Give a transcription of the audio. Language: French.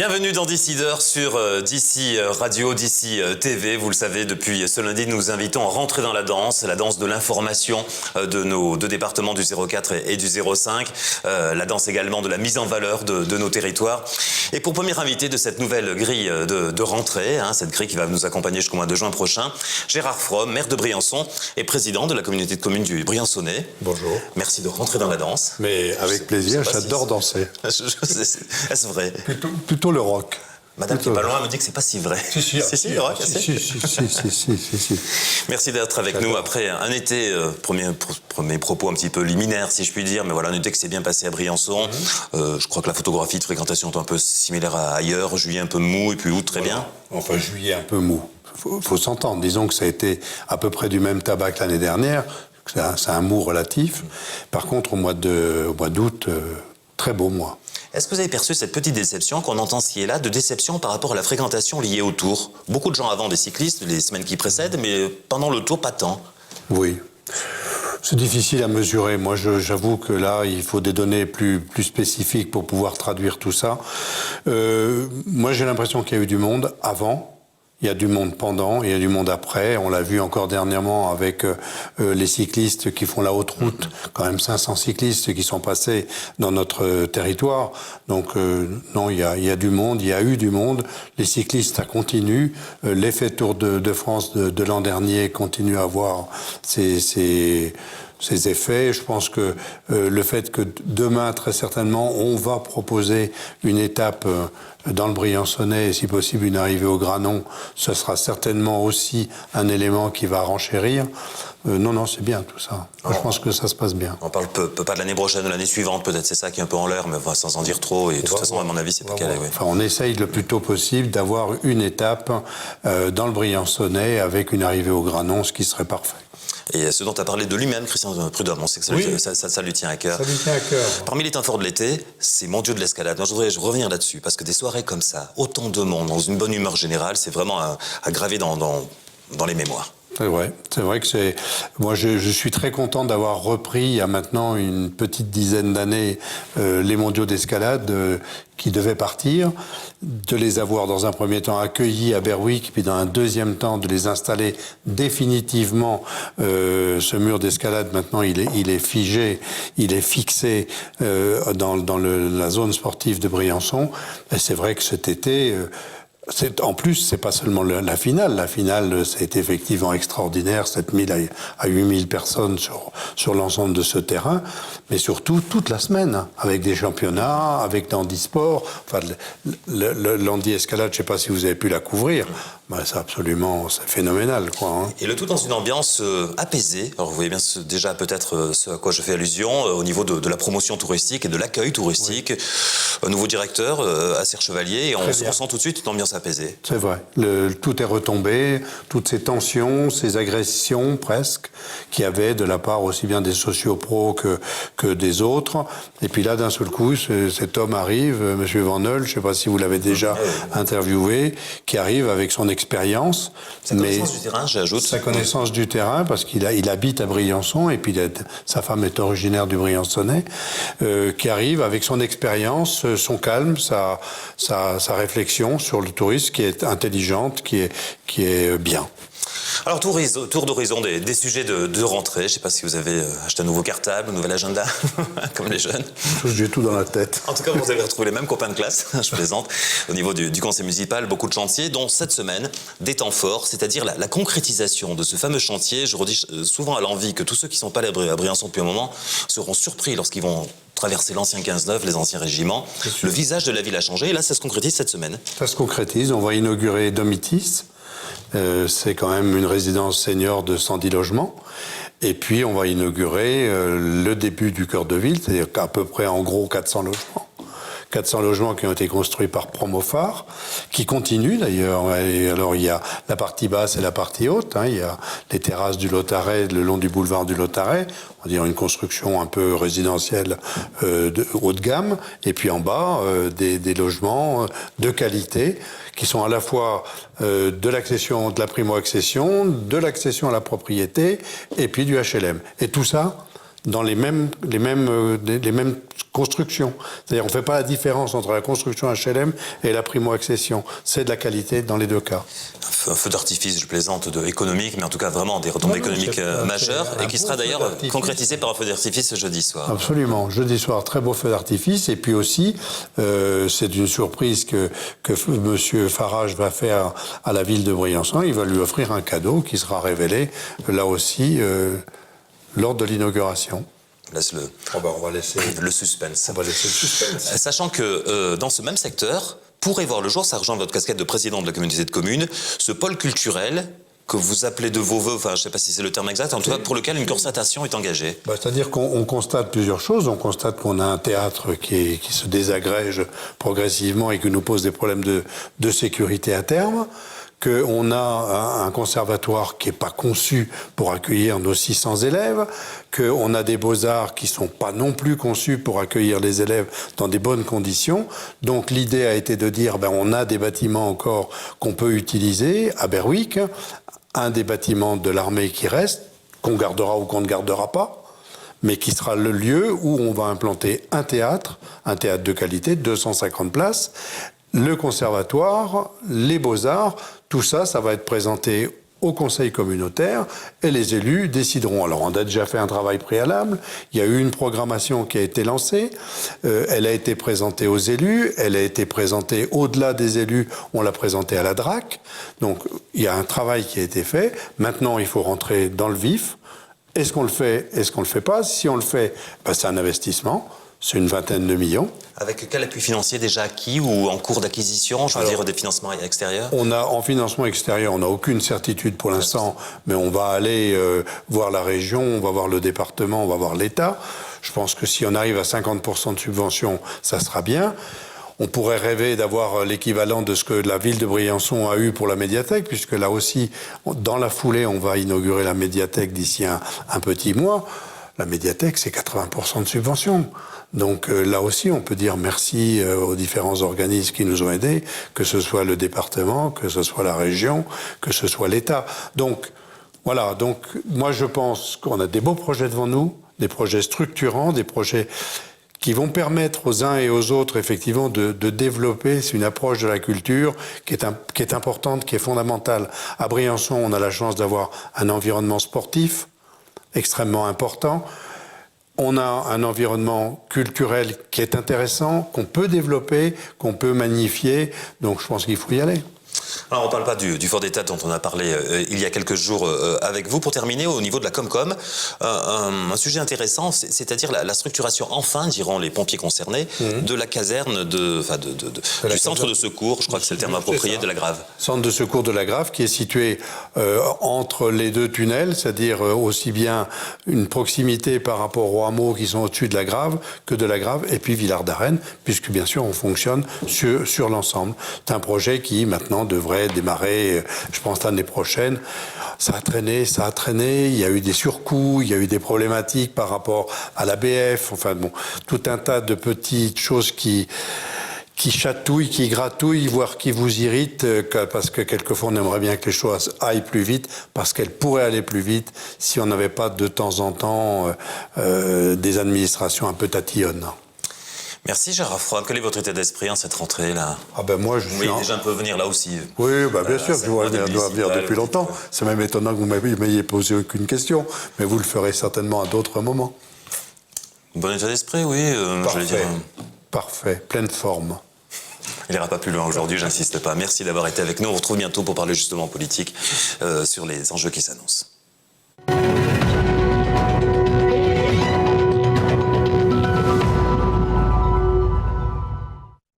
Bienvenue dans Décideurs sur DC Radio, DC TV. Vous le savez, depuis ce lundi, nous vous invitons à rentrer dans la danse de l'information de nos deux départements du 04 et du 05, la danse également de la mise en valeur de nos territoires. Et pour premier invité de cette nouvelle grille de rentrée, cette grille qui va nous accompagner jusqu'au mois de juin prochain, Gérard Fromm, maire de Briançon et président de la communauté de communes du Briançonnais. Bonjour. Merci de rentrer dans la danse. Mais avec plaisir, j'adore danser. Est-ce vrai? Plutôt le rock. Madame qui est pas loin me dit que c'est pas si vrai. Si, rock, si. Merci d'être avec nous après un été, premier propos un petit peu liminaire si je puis dire, mais voilà, un été qui s'est bien passé à Briançon. Je crois que la photographie de fréquentation est un peu similaire à ailleurs, juillet un peu mou et puis août très bien. Enfin, juillet un peu mou. Faut s'entendre. Disons que ça a été à peu près du même tabac que l'année dernière. C'est un mou relatif. Par contre, au mois d'août, très beau mois. Est-ce que vous avez perçu cette petite déception qu'on entend ci et là, de déception par rapport à la fréquentation liée au Tour? Beaucoup de gens avant des cyclistes, les semaines qui précèdent, mais pendant le Tour, pas tant. Oui. C'est difficile à mesurer. Moi, j'avoue que là, il faut des données plus spécifiques pour pouvoir traduire tout ça. Moi, j'ai l'impression qu'il y a eu du monde avant. Il y a du monde pendant, il y a du monde après. On l'a vu encore dernièrement avec les cyclistes qui font la haute route. Quand même 500 cyclistes qui sont passés dans notre territoire. Donc non, il y a du monde, il y a eu du monde. Les cyclistes, ça continue. L'effet Tour de France de l'an dernier continue à avoir ses effets. Je pense que le fait que demain, très certainement, on va proposer une étape dans le Briançonnais et si possible une arrivée au Granon, ce sera certainement aussi un élément qui va renchérir. Non, c'est bien tout ça. Je pense que ça se passe bien. On parle pas de l'année prochaine, de l'année suivante, peut-être c'est ça qui est un peu en l'air, mais sans en dire trop. Et de toute façon, à mon avis, c'est pas calé. Oui. Enfin, on essaye le plus tôt possible d'avoir une étape dans le Briançonnais avec une arrivée au Granon, ce qui serait parfait. Et ce dont a parlé de lui-même, Christian Prudhomme, on sait que ça lui tient à cœur. Ça lui tient à cœur. Parmi les temps forts de l'été, c'est mon Dieu de l'escalade. Moi, je voudrais revenir là-dessus, parce que des soirées comme ça, autant de monde, dans une bonne humeur générale, c'est vraiment à graver dans les mémoires. C'est vrai que c'est. Moi, je suis très content d'avoir repris il y a maintenant une petite dizaine d'années les mondiaux d'escalade qui devaient partir, de les avoir dans un premier temps accueillis à Berwick, puis dans un deuxième temps de les installer définitivement. Ce mur d'escalade maintenant, il est figé, il est fixé dans la zone sportive de Briançon. Et c'est vrai que cet été. En plus, c'est pas seulement la finale. La finale, c'est effectivement extraordinaire, 7000 à 8000 personnes sur l'ensemble de ce terrain, mais surtout toute la semaine, avec des championnats, avec l'handisport. Enfin, l'handi-escalade, je sais pas si vous avez pu la couvrir, mais c'est phénoménal, quoi. Et le tout dans une ambiance apaisée. Alors, vous voyez bien déjà peut-être ce à quoi je fais allusion, au niveau de la promotion touristique et de l'accueil touristique. Oui. Un nouveau directeur, Acer Chevalier, et on se ressent tout de suite une ambiance apaisée. C'est vrai. Tout est retombé, toutes ces tensions, ces agressions presque, qu'il y avait de la part aussi bien des sociopros que des autres. Et puis là, d'un seul coup, cet homme arrive, M. Van Heul, je ne sais pas si vous l'avez déjà interviewé, qui arrive avec son expérience. Sa connaissance du terrain, j'ajoute. Sa connaissance du terrain, parce qu'il habite à Briançon, et puis sa femme est originaire du Briançonnais, qui arrive avec son expérience, son calme, sa réflexion sur le tourisme qui est intelligente, qui est bien. Alors, tour d'horizon des sujets de rentrée. Je ne sais pas si vous avez acheté un nouveau cartable, un nouvel agenda, comme les jeunes. J'ai tout dans la tête. En tout cas, vous avez retrouvé les mêmes copains de classe, je plaisante. Au niveau du conseil municipal, beaucoup de chantiers, dont cette semaine, des temps forts, c'est-à-dire la concrétisation de ce fameux chantier. Je redis souvent à l'envi que tous ceux qui ne sont pas allés à Briançon depuis un moment seront surpris lorsqu'ils vont traverser l'ancien 15-9, les anciens régiments. Le visage de la ville a changé, et là, ça se concrétise cette semaine. Ça se concrétise. On va inaugurer Domitis. C'est quand même une résidence senior de 110 logements. Et puis, on va inaugurer le début du cœur de ville, c'est-à-dire qu'à peu près, en gros, 400 logements. 400 logements qui ont été construits par Promophare, qui continuent d'ailleurs. Et alors, il y a la partie basse et la partie haute. Il y a les terrasses du Lotaret, le long du boulevard du Lotaret. On va dire une construction un peu résidentielle haut de gamme. Et puis en bas, des logements de qualité qui sont à la fois de l'accession, de la primo-accession, de l'accession à la propriété et puis du HLM. Et tout ça dans les mêmes constructions. C'est-à-dire on ne fait pas la différence entre la construction HLM et la primo-accession. C'est de la qualité dans les deux cas. Un feu d'artifice, je plaisante, économique, mais en tout cas vraiment des retombées économiques majeures, et qui sera d'ailleurs concrétisé par un feu d'artifice ce jeudi soir. Absolument. Jeudi soir, très beau feu d'artifice. Et puis aussi, c'est une surprise que M. Farage va faire à la ville de Briançon. Il va lui offrir un cadeau qui sera révélé, là aussi, lors de l'inauguration. On va laisser le suspense. On va laisser le suspense. Sachant que dans ce même secteur, pourrait voir le jour, ça rejoint votre casquette de président de la communauté de communes, ce pôle culturel que vous appelez de vos voeux, enfin je ne sais pas si c'est le terme exact, en tout cas pour lequel une concertation est engagée. C'est-à-dire qu'on constate plusieurs choses. On constate qu'on a un théâtre qui se désagrège progressivement et qui nous pose des problèmes de sécurité à terme. Qu'on a un conservatoire qui n'est pas conçu pour accueillir nos 600 élèves, qu'on a des beaux-arts qui ne sont pas non plus conçus pour accueillir les élèves dans des bonnes conditions. Donc l'idée a été de dire, on a des bâtiments encore qu'on peut utiliser à Berwick, un des bâtiments de l'armée qui reste, qu'on gardera ou qu'on ne gardera pas, mais qui sera le lieu où on va implanter un théâtre de qualité, 250 places, le conservatoire, les beaux-arts, tout ça, ça va être présenté au conseil communautaire et les élus décideront. Alors on a déjà fait un travail préalable, il y a eu une programmation qui a été lancée, elle a été présentée aux élus, elle a été présentée au-delà des élus, on l'a présentée à la DRAC, donc il y a un travail qui a été fait, maintenant il faut rentrer dans le vif. Est-ce qu'on le fait, est-ce qu'on le fait pas? Si on le fait, c'est un investissement. C'est une vingtaine de millions. Avec quel appui financier déjà acquis ou en cours d'acquisition, je veux dire des financements extérieurs? En financement extérieur, on n'a aucune certitude pour l'instant, mais on va aller voir la région, on va voir le département, on va voir l'État. Je pense que si on arrive à 50% de subvention, ça sera bien. On pourrait rêver d'avoir l'équivalent de ce que la ville de Briançon a eu pour la médiathèque, puisque là aussi, dans la foulée, on va inaugurer la médiathèque d'ici un petit mois. La médiathèque, c'est 80% de subvention. Donc là aussi, on peut dire merci aux différents organismes qui nous ont aidés, que ce soit le département, que ce soit la région, que ce soit l'État. Donc voilà, donc moi je pense qu'on a des beaux projets devant nous, des projets structurants, des projets qui vont permettre aux uns et aux autres effectivement de développer une approche de la culture qui est importante, qui est fondamentale. À Briançon, on a la chance d'avoir un environnement sportif extrêmement important. On a un environnement culturel qui est intéressant, qu'on peut développer, qu'on peut magnifier. Donc je pense qu'il faut y aller. Alors on ne parle pas du fort d'État dont on a parlé il y a quelques jours avec vous. Pour terminer, au niveau de la Comcom, un sujet intéressant, c'est-à-dire la structuration, enfin, diront les pompiers concernés, de la caserne du centre de secours, je crois que c'est le terme approprié, de la Grave. Centre de secours de la Grave qui est situé entre les deux tunnels, c'est-à-dire aussi bien une proximité par rapport aux hameaux qui sont au-dessus de la Grave que de la Grave, et puis Villard d'Arène, puisque bien sûr on fonctionne sur l'ensemble. C'est un projet qui maintenant devrait démarrer, je pense, l'année prochaine. Ça a traîné, il y a eu des surcoûts, il y a eu des problématiques par rapport à l'ABF, enfin bon, tout un tas de petites choses qui chatouillent, qui gratouillent, voire qui vous irritent, parce que quelquefois on aimerait bien que les choses aillent plus vite, parce qu'elles pourraient aller plus vite si on n'avait pas de temps en temps des administrations un peu tatillonnes. Merci Gérard Froide. Quel est votre état d'esprit en cette rentrée-là? Moi, je suis déjà un peu venir là aussi. Oui, bien sûr, je dois venir depuis longtemps. C'est même étonnant que vous m'ayez posé aucune question, mais vous le ferez certainement à d'autres moments. Bon état d'esprit, oui. Parfait, pleine forme. Il n'ira pas plus loin aujourd'hui, j'insiste pas. Merci d'avoir été avec nous. On vous retrouve bientôt pour parler justement politique sur les enjeux qui s'annoncent.